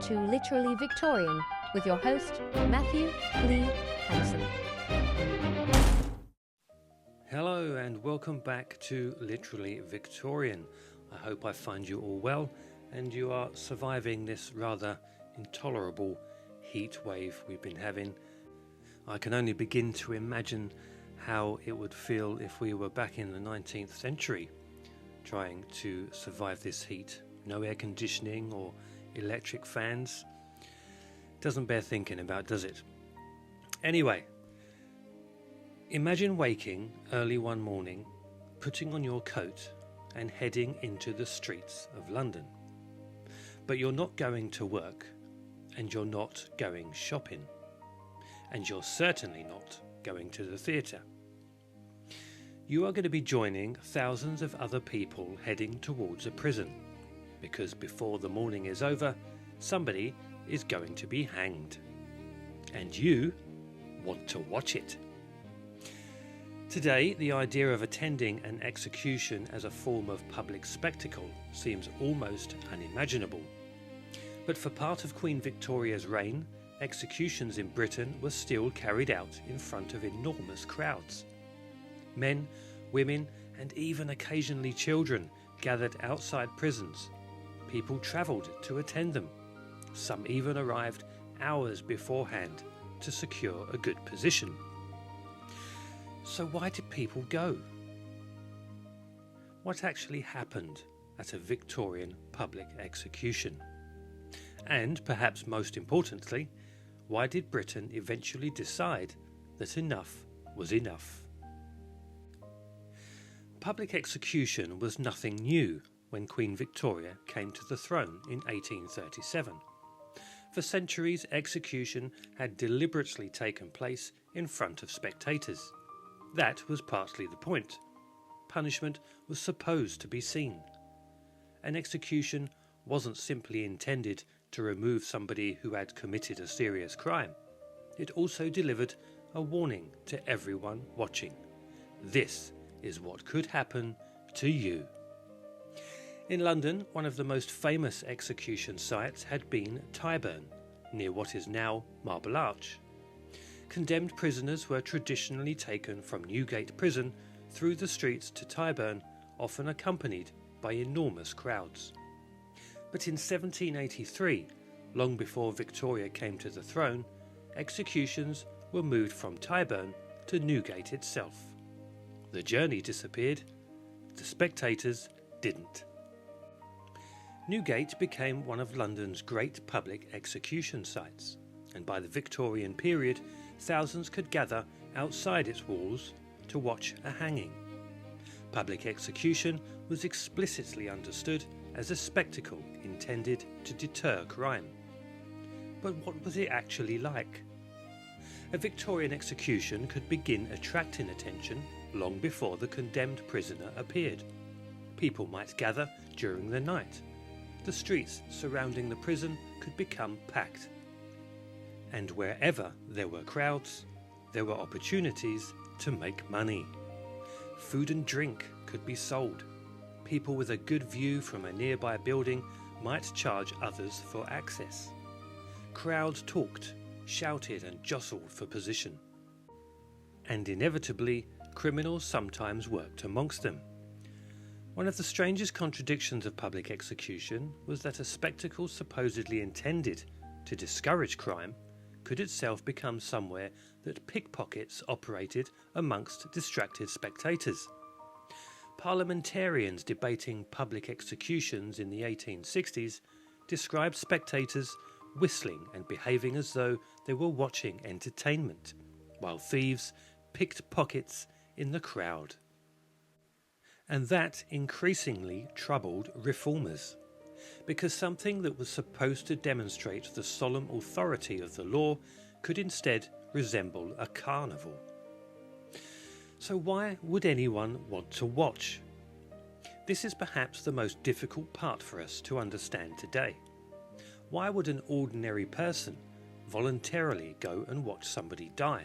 to Literally Victorian with your host, Matthew Lee Hanson. Hello and welcome back to Literally Victorian. I hope I find you all well and you are surviving this rather intolerable heat wave we've been having. I can only begin to imagine how it would feel if we were back in the 19th century trying to survive this heat. No air conditioning or electric fans. Doesn't bear thinking about, does it? Anyway, imagine waking early one morning, putting on your coat and heading into the streets of London. But you're not going to work, and you're not going shopping, and you're certainly not going to the theatre. You are going to be joining thousands of other people heading towards a prison, because before the morning is over, somebody is going to be hanged. And you want to watch it. Today, the idea of attending an execution as a form of public spectacle seems almost unimaginable. But for part of Queen Victoria's reign, executions in Britain were still carried out in front of enormous crowds. Men, women, and even occasionally children gathered outside prisons. People travelled to attend them. Some even arrived hours beforehand to secure a good position. So why did people go? What actually happened at a Victorian public execution? And perhaps most importantly, why did Britain eventually decide that enough was enough? Public execution was nothing new when Queen Victoria came to the throne in 1837. For centuries, execution had deliberately taken place in front of spectators. That was partly the point. Punishment was supposed to be seen. An execution wasn't simply intended to remove somebody who had committed a serious crime. It also delivered a warning to everyone watching. This is what could happen to you. In London, one of the most famous execution sites had been Tyburn, near what is now Marble Arch. Condemned prisoners were traditionally taken from Newgate prison through the streets to Tyburn, often accompanied by enormous crowds. But in 1783, long before Victoria came to the throne, executions were moved from Tyburn to Newgate itself. The journey disappeared, the spectators didn't. Newgate became one of London's great public execution sites, and by the Victorian period, thousands could gather outside its walls to watch a hanging. Public execution was explicitly understood as a spectacle intended to deter crime. But what was it actually like? A Victorian execution could begin attracting attention long before the condemned prisoner appeared. People might gather during the night. The streets surrounding the prison could become packed. And wherever there were crowds, there were opportunities to make money. Food and drink could be sold. People with a good view from a nearby building might charge others for access. Crowds talked, shouted and jostled for position. And inevitably, criminals sometimes worked amongst them. One of the strangest contradictions of public execution was that a spectacle supposedly intended to discourage crime could itself become somewhere that pickpockets operated amongst distracted spectators. Parliamentarians debating public executions in the 1860s described spectators whistling and behaving as though they were watching entertainment, while thieves picked pockets in the crowd. And that increasingly troubled reformers, because something that was supposed to demonstrate the solemn authority of the law could instead resemble a carnival. So why would anyone want to watch? This is perhaps the most difficult part for us to understand today. Why would an ordinary person voluntarily go and watch somebody die?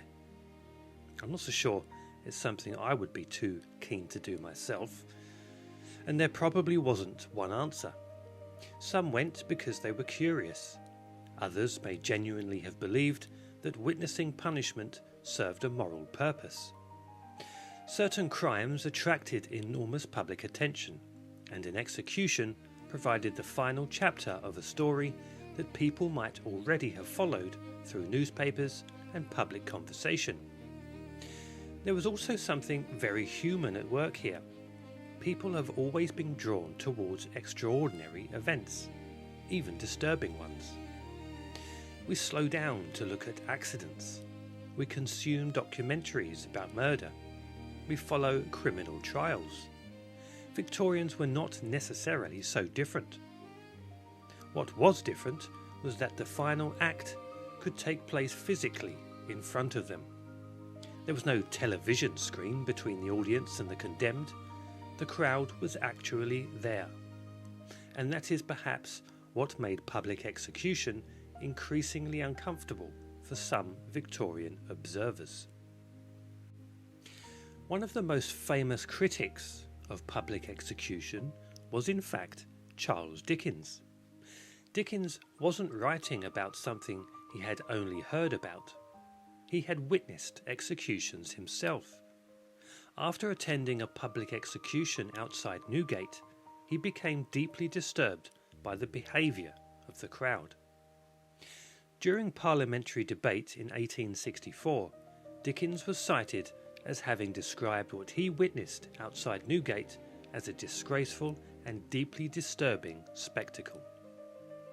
I'm not so sure it's something I would be too keen to do myself. And there probably wasn't one answer. Some went because they were curious. Others may genuinely have believed that witnessing punishment served a moral purpose. Certain crimes attracted enormous public attention, and an execution provided the final chapter of a story that people might already have followed through newspapers and public conversation. There was also something very human at work here. People have always been drawn towards extraordinary events, even disturbing ones. We slow down to look at accidents. We consume documentaries about murder. We follow criminal trials. Victorians were not necessarily so different. What was different was that the final act could take place physically in front of them. There was no television screen between the audience and the condemned. The crowd was actually there. And that is perhaps what made public execution increasingly uncomfortable for some Victorian observers. One of the most famous critics of public execution was in fact Charles Dickens. Dickens wasn't writing about something he had only heard about. He had witnessed executions himself. After attending a public execution outside Newgate, he became deeply disturbed by the behaviour of the crowd. During parliamentary debate in 1864, Dickens was cited as having described what he witnessed outside Newgate as a disgraceful and deeply disturbing spectacle.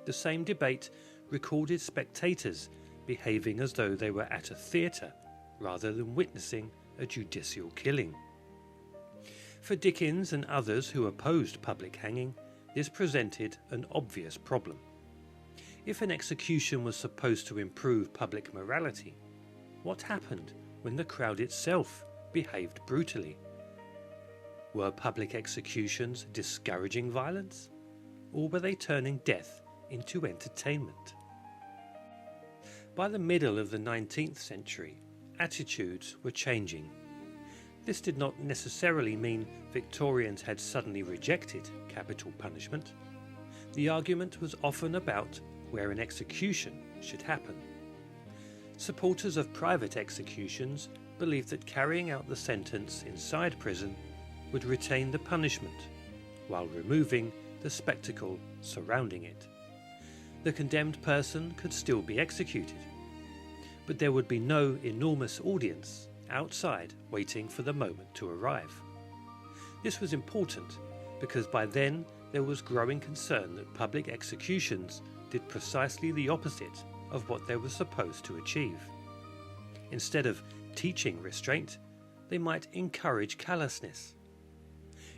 The same debate recorded spectators behaving as though they were at a theatre rather than witnessing a judicial killing. For Dickens and others who opposed public hanging, this presented an obvious problem. If an execution was supposed to improve public morality, what happened when the crowd itself behaved brutally? Were public executions discouraging violence, or were they turning death into entertainment? By the middle of the 19th century, attitudes were changing. This did not necessarily mean Victorians had suddenly rejected capital punishment. The argument was often about where an execution should happen. Supporters of private executions believed that carrying out the sentence inside prison would retain the punishment, while removing the spectacle surrounding it. The condemned person could still be executed, but there would be no enormous audience outside waiting for the moment to arrive. This was important because by then there was growing concern that public executions did precisely the opposite of what they were supposed to achieve. Instead of teaching restraint, they might encourage callousness.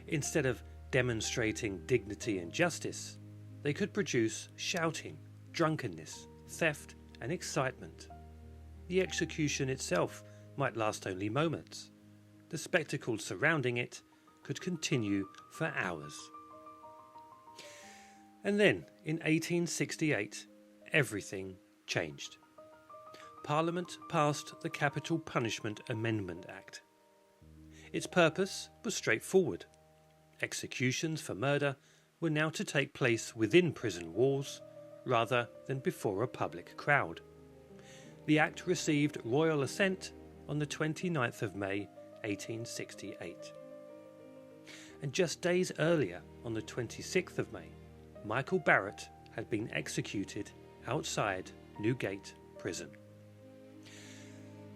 Instead of demonstrating dignity and justice, they could produce shouting, drunkenness, theft, and excitement. The execution itself might last only moments. The spectacle surrounding it could continue for hours. And then, in 1868, everything changed. Parliament passed the Capital Punishment Amendment Act. Its purpose was straightforward. Executions for murder were now to take place within prison walls rather than before a public crowd. The Act received royal assent on the 29th of May 1868. And just days earlier, on the 26th of May, Michael Barrett had been executed outside Newgate Prison.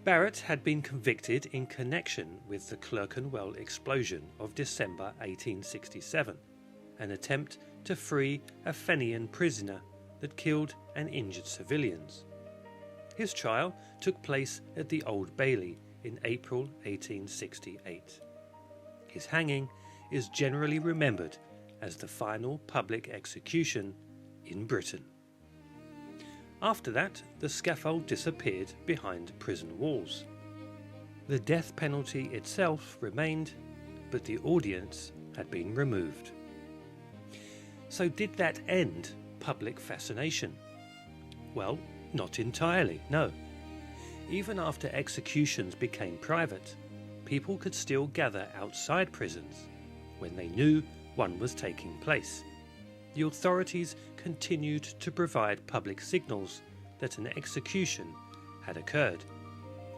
Barrett had been convicted in connection with the Clerkenwell explosion of December 1867, an attempt to free a Fenian prisoner that killed and injured civilians. His trial took place at the Old Bailey in April 1868. His hanging is generally remembered as the final public execution in Britain. After that, the scaffold disappeared behind prison walls. The death penalty itself remained, but the audience had been removed. So did that end public fascination? Well, not entirely, no. Even after executions became private, people could still gather outside prisons when they knew one was taking place. The authorities continued to provide public signals that an execution had occurred,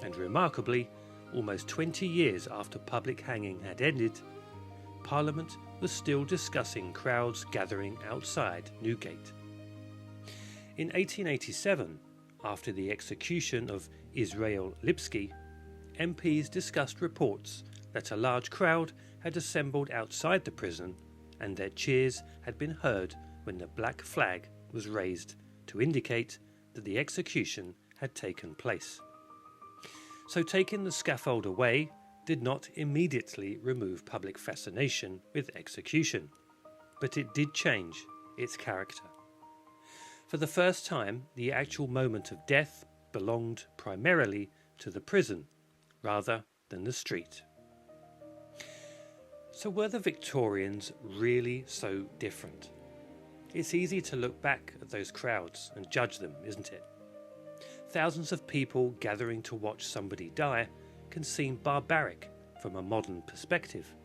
and remarkably, almost 20 years after public hanging had ended, Parliament was still discussing crowds gathering outside Newgate. In 1887, after the execution of Israel Lipski, MPs discussed reports that a large crowd had assembled outside the prison and their cheers had been heard when the black flag was raised to indicate that the execution had taken place. So taking the scaffold away did not immediately remove public fascination with execution, but it did change its character. For the first time, the actual moment of death belonged primarily to the prison rather than the street. So were the Victorians really so different? It's easy to look back at those crowds and judge them, isn't it? Thousands of people gathering to watch somebody die can seem barbaric from a modern perspective.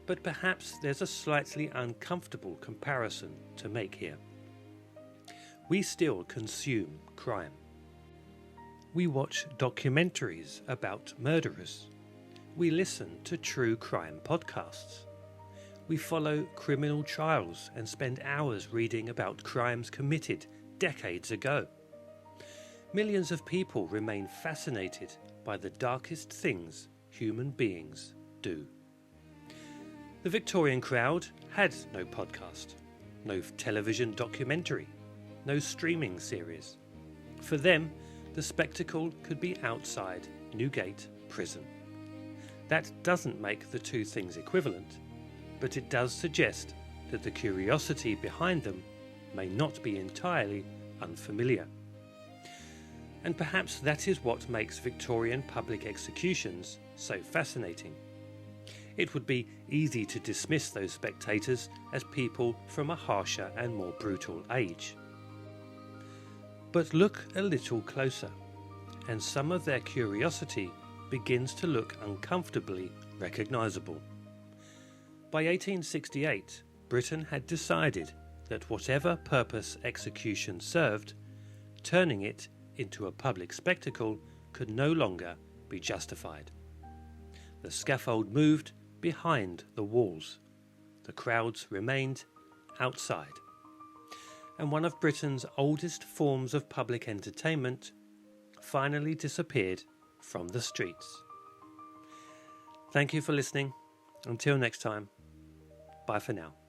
But perhaps there's a slightly uncomfortable comparison to make here. We still consume crime. We watch documentaries about murderers. We listen to true crime podcasts. We follow criminal trials and spend hours reading about crimes committed decades ago. Millions of people remain fascinated by the darkest things human beings do. The Victorian crowd had no podcast, no television documentary, no streaming series. For them, the spectacle could be outside Newgate prison. That doesn't make the two things equivalent, but it does suggest that the curiosity behind them may not be entirely unfamiliar. And perhaps that is what makes Victorian public executions so fascinating. It would be easy to dismiss those spectators as people from a harsher and more brutal age. But look a little closer, and some of their curiosity begins to look uncomfortably recognisable. By 1868, Britain had decided that whatever purpose execution served, turning it into a public spectacle could no longer be justified. The scaffold moved behind the walls. The crowds remained outside. And one of Britain's oldest forms of public entertainment finally disappeared from the streets. Thank you for listening. Until next time, bye for now.